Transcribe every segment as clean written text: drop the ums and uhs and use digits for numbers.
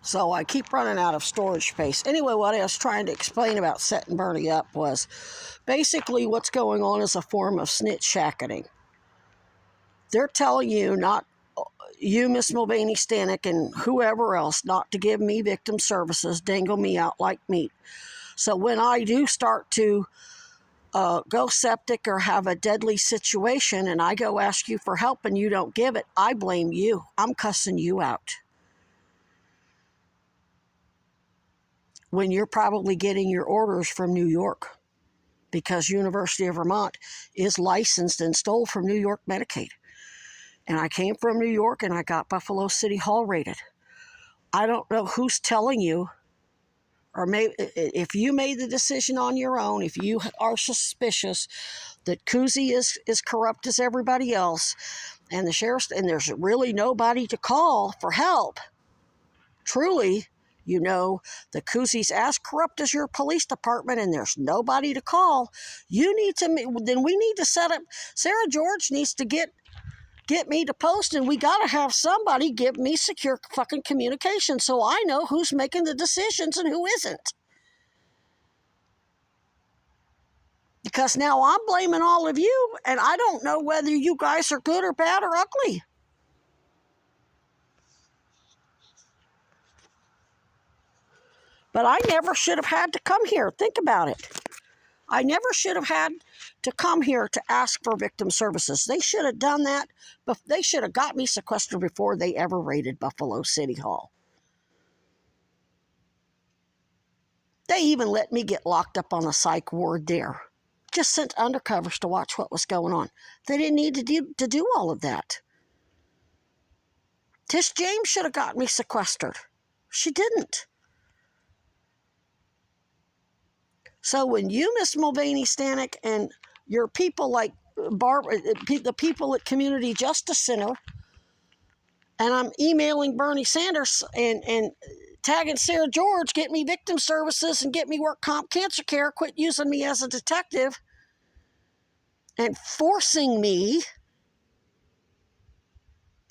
So I keep running out of storage space. Anyway, what I was trying to explain about setting Bernie up was basically what's going on is a form of snitch shacketing. They're telling you not you, Miss Mulvaney Stanek, and whoever else, not to give me victim services, dangle me out like meat. So when I do start to go septic or have a deadly situation and I go ask you for help and you don't give it, I blame you. I'm cussing you out. When you're probably getting your orders from New York because University of Vermont is licensed and stole from New York Medicaid. And I came from New York and I got Buffalo City Hall rated. I don't know who's telling you, or maybe if you made the decision on your own, if you are suspicious that Kuzi is corrupt as everybody else, and the sheriff's, and there's really nobody to call for help, truly, you know, the Kuzi's as corrupt as your police department and there's nobody to call, you need to, then we need to set up, Sarah George needs to get me to post, and we got to have somebody give me secure fucking communication so I know who's making the decisions and who isn't. Because now I'm blaming all of you, and I don't know whether you guys are good or bad or ugly. But I never should have had to come here. Think about it. I never should have had to come here to ask for victim services. They should have done that, but they should have got me sequestered before they ever raided Buffalo City Hall. They even let me get locked up on a psych ward there. Just sent undercovers to watch what was going on. They didn't need to do all of that. Tish James should have got me sequestered. She didn't. So when you, Miss Mulvaney Stanek, and your people like Barbara, the people at Community Justice Center, and I'm emailing Bernie Sanders and tagging Sarah George, get me victim services and get me work comp cancer care, quit using me as a detective, and forcing me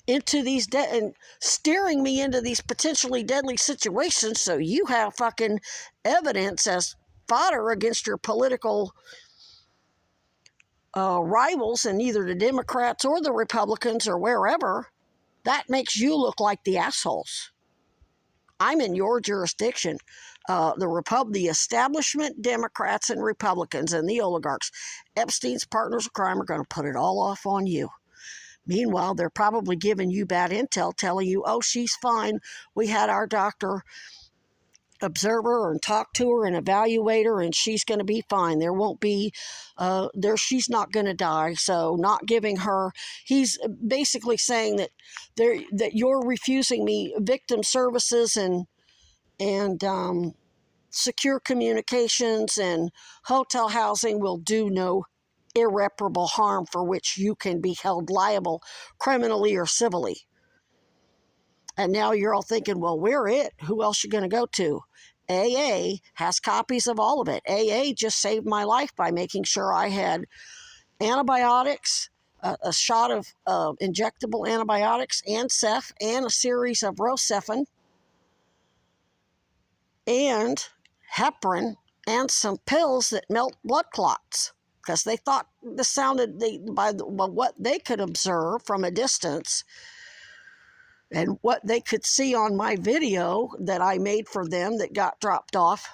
into these and steering me into these potentially deadly situations so you have fucking evidence as fodder against your political rivals in either the Democrats or the Republicans or wherever, that makes you look like the assholes. I'm in your jurisdiction. The establishment Democrats and Republicans and the oligarchs, Epstein's partners of crime, are going to put it all off on you. Meanwhile, they're probably giving you bad intel, telling you, oh, she's fine. We had our doctor observe her and talk to her and evaluate her, and she's going to be fine. There won't be, she's not going to die. So not giving her, he's basically saying that you're refusing me victim services and secure communications and hotel housing will do no irreparable harm for which you can be held liable criminally or civilly. And now you're all thinking, well, we're it. Who else you going to go to? AA has copies of all of it. AA just saved my life by making sure I had antibiotics, a shot of injectable antibiotics, and Ceph, and a series of Rocephin, and heparin, and some pills that melt blood clots. Because they thought this sounded, by what they could observe from a distance, and what they could see on my video that I made for them that got dropped off.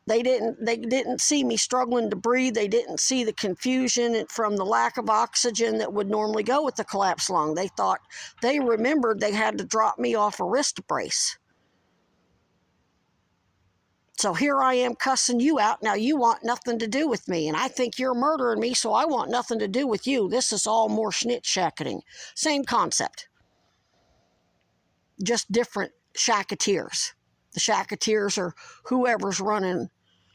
They didn't see me struggling to breathe. They didn't see the confusion from the lack of oxygen that would normally go with the collapsed lung. They remembered they had to drop me off a wrist brace. So here I am cussing you out. Now you want nothing to do with me, and I think you're murdering me, so I want nothing to do with you. This is all more snitch shacketing. Same concept. Just different shacketeers. The shacketeers are whoever's running,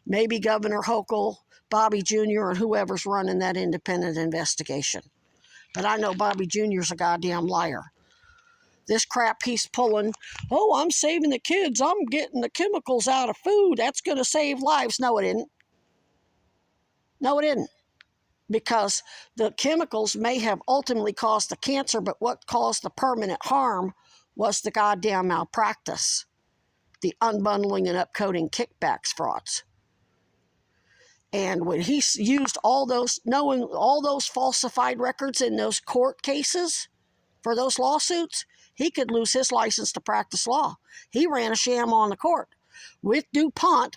maybe Governor Hochul, Bobby Jr., and whoever's running that independent investigation. But I know Bobby Jr.'s a goddamn liar. This crap he's pulling, oh, I'm saving the kids. I'm getting the chemicals out of food. That's going to save lives. No, it didn't. No, it didn't. Because the chemicals may have ultimately caused the cancer, but what caused the permanent harm was the goddamn malpractice, the unbundling and upcoding kickbacks frauds. And when he used all those, knowing all those falsified records in those court cases for those lawsuits, he could lose his license to practice law. He ran a sham on the court with DuPont,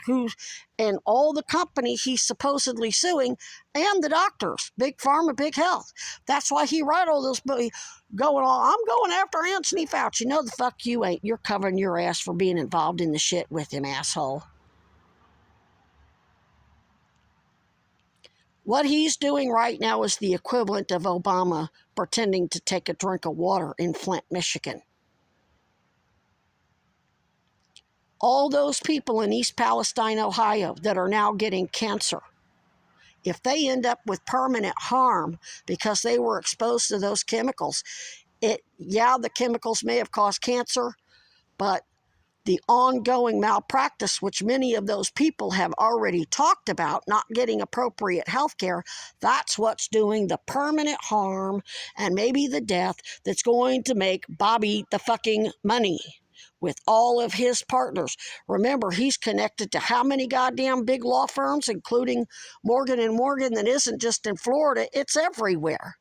and all the company he's supposedly suing, and the doctors, Big Pharma, Big Health. That's why he wrote all those books going on. I'm going after Anthony Fauci. No, the fuck you ain't. You're covering your ass for being involved in the shit with him, asshole. What he's doing right now is the equivalent of Obama pretending to take a drink of water in Flint, Michigan. All those people in East Palestine, Ohio that are now getting cancer, if they end up with permanent harm because they were exposed to those chemicals, the chemicals may have caused cancer, but the ongoing malpractice, which many of those people have already talked about, not getting appropriate health care, that's what's doing the permanent harm and maybe the death that's going to make Bobby the fucking money with all of his partners. Remember, he's connected to how many goddamn big law firms, including Morgan & Morgan, that isn't just in Florida, it's everywhere.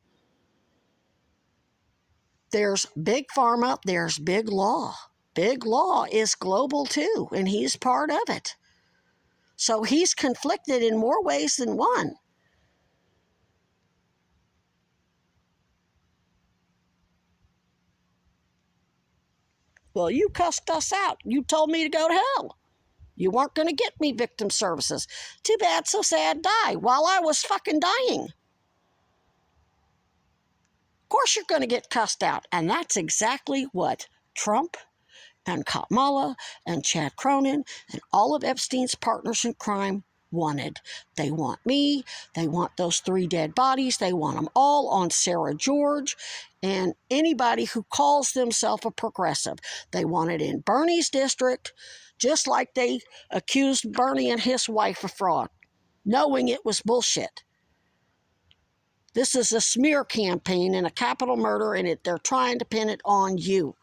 There's Big Pharma, there's Big Law. Big Law is global too, and he's part of it. So he's conflicted in more ways than one. Well, you cussed us out. You told me to go to hell. You weren't going to get me victim services. Too bad, so sad, die while I was fucking dying. Of course you're going to get cussed out. And that's exactly what Trump and Kamala and Chad Cronin and all of Epstein's partners in crime wanted. They want me. They want those 3 dead bodies. They want them all on Sarah George and anybody who calls themselves a progressive. They want it in Bernie's district, just like they accused Bernie and his wife of fraud, knowing it was bullshit. This is a smear campaign and a capital murder, and they're trying to pin it on you.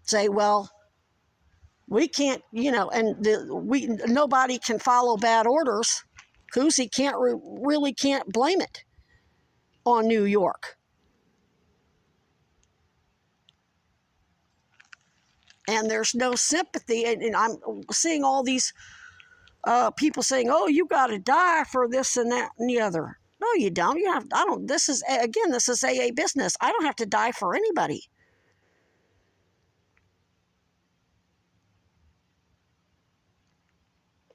Say, well, we can't, and nobody can follow bad orders. Kuzi really can't blame it on New York. And there's no sympathy, and I'm seeing all these people saying, "Oh, you got to die for this and that and the other." No, you don't. I don't. This is AA business. I don't have to die for anybody.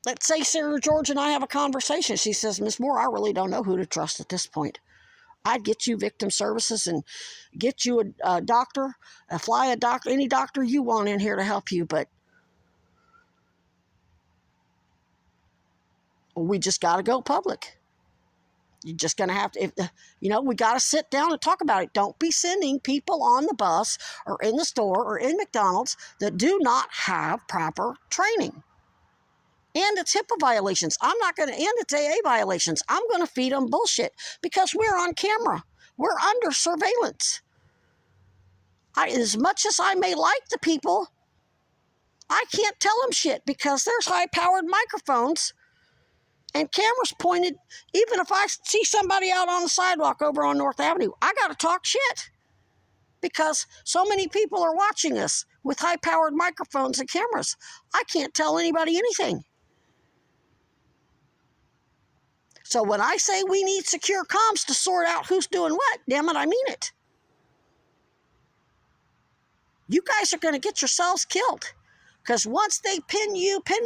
Let's say Sarah George and I have a conversation. She says, "Miss Moore, I really don't know who to trust at this point. I'd get you victim services and get you a doctor, any doctor you want in here to help you, but we just got to go public. You're just going to have to, we got to sit down and talk about it. Don't be sending people on the bus or in the store or in McDonald's that do not have proper training. And it's HIPAA violations. And it's AA violations. I'm going to feed them bullshit because we're on camera. We're under surveillance. As much as I may like the people, I can't tell them shit because there's high-powered microphones and cameras pointed. Even if I see somebody out on the sidewalk over on North Avenue, I got to talk shit because so many people are watching us with high-powered microphones and cameras. I can't tell anybody anything. So when I say we need secure comms to sort out who's doing what, damn it, I mean it. You guys are going to get yourselves killed. Because once they pin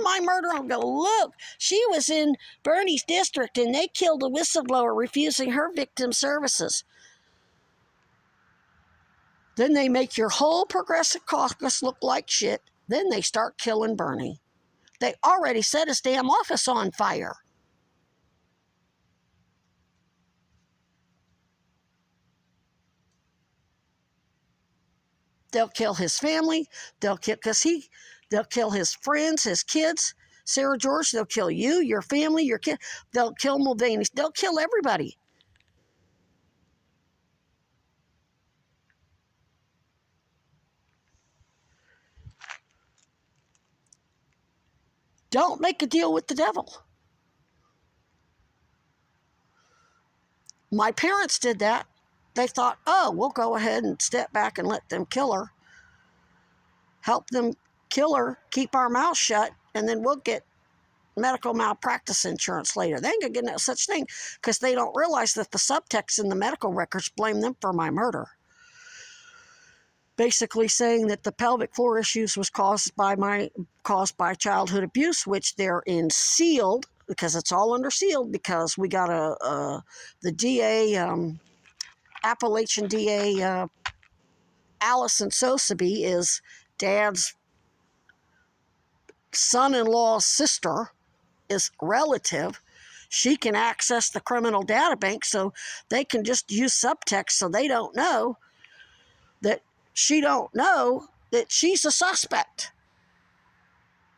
my murder, I'll go, look, she was in Bernie's district and they killed a whistleblower refusing her victim services. Then they make your whole progressive caucus look like shit. Then they start killing Bernie. They already set his damn office on fire. They'll kill his family. They'll kill his friends, his kids. Sarah George, they'll kill you, your family, your kid. They'll kill Mulvaney. They'll kill everybody. Don't make a deal with the devil. My parents did that. They thought, oh, we'll go ahead and step back and let them kill her. Help them kill her, keep our mouth shut, and then we'll get medical malpractice insurance later. They ain't gonna get no such thing because they don't realize that the subtext in the medical records blame them for my murder. Basically saying that the pelvic floor issues was caused by childhood abuse, which they're in sealed, because it's all under sealed, because we got the DA, Appalachian DA, Allison Sosebee is Dad's son-in-law's sister, is relative. She can access the criminal data bank, so they can just use subtext so they don't know that she's a suspect,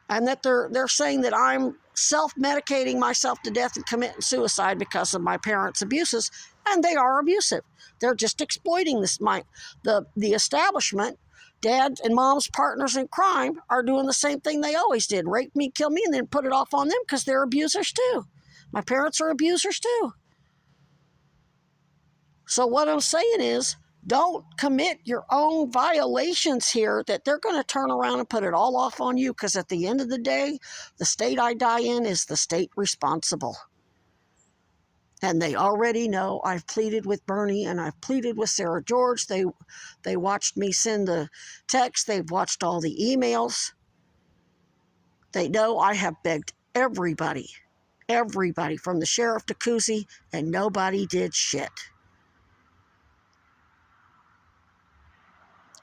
and that they're saying that I'm self-medicating myself to death and committing suicide because of my parents' abuses, and they are abusive. They're just exploiting this. The establishment, Dad and Mom's partners in crime, are doing the same thing they always did: rape me, kill me, and then put it off on them because they're abusers too. My parents are abusers too. So what I'm saying is, don't commit your own violations here that they're going to turn around and put it all off on you, because at the end of the day, the state I die in is the state responsible. And they already know. I've pleaded with Bernie and I've pleaded with Sarah George. They watched me send the text. They've watched all the emails. They know I have begged everybody from the sheriff to Kuzi, and nobody did shit.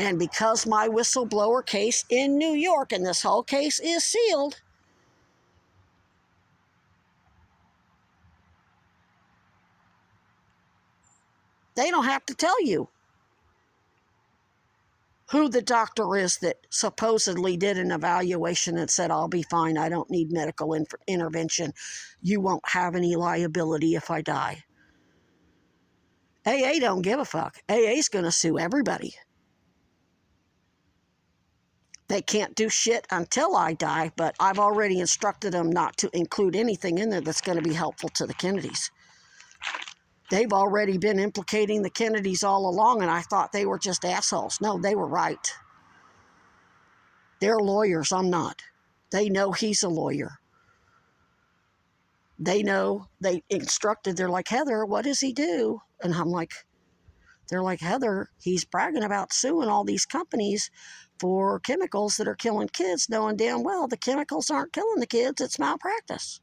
And because my whistleblower case in New York, and this whole case is sealed, they don't have to tell you who the doctor is that supposedly did an evaluation and said, I'll be fine, I don't need medical intervention. You won't have any liability if I die. AA don't give a fuck. AA's going to sue everybody. They can't do shit until I die, but I've already instructed them not to include anything in there that's going to be helpful to the Kennedys. They've already been implicating the Kennedys all along, and I thought they were just assholes. No, they were right. They're lawyers, I'm not. They know he's a lawyer. They know, they instructed, they're like, Heather, what does he do? And they're like, Heather, he's bragging about suing all these companies for chemicals that are killing kids, knowing damn well the chemicals aren't killing the kids, it's malpractice.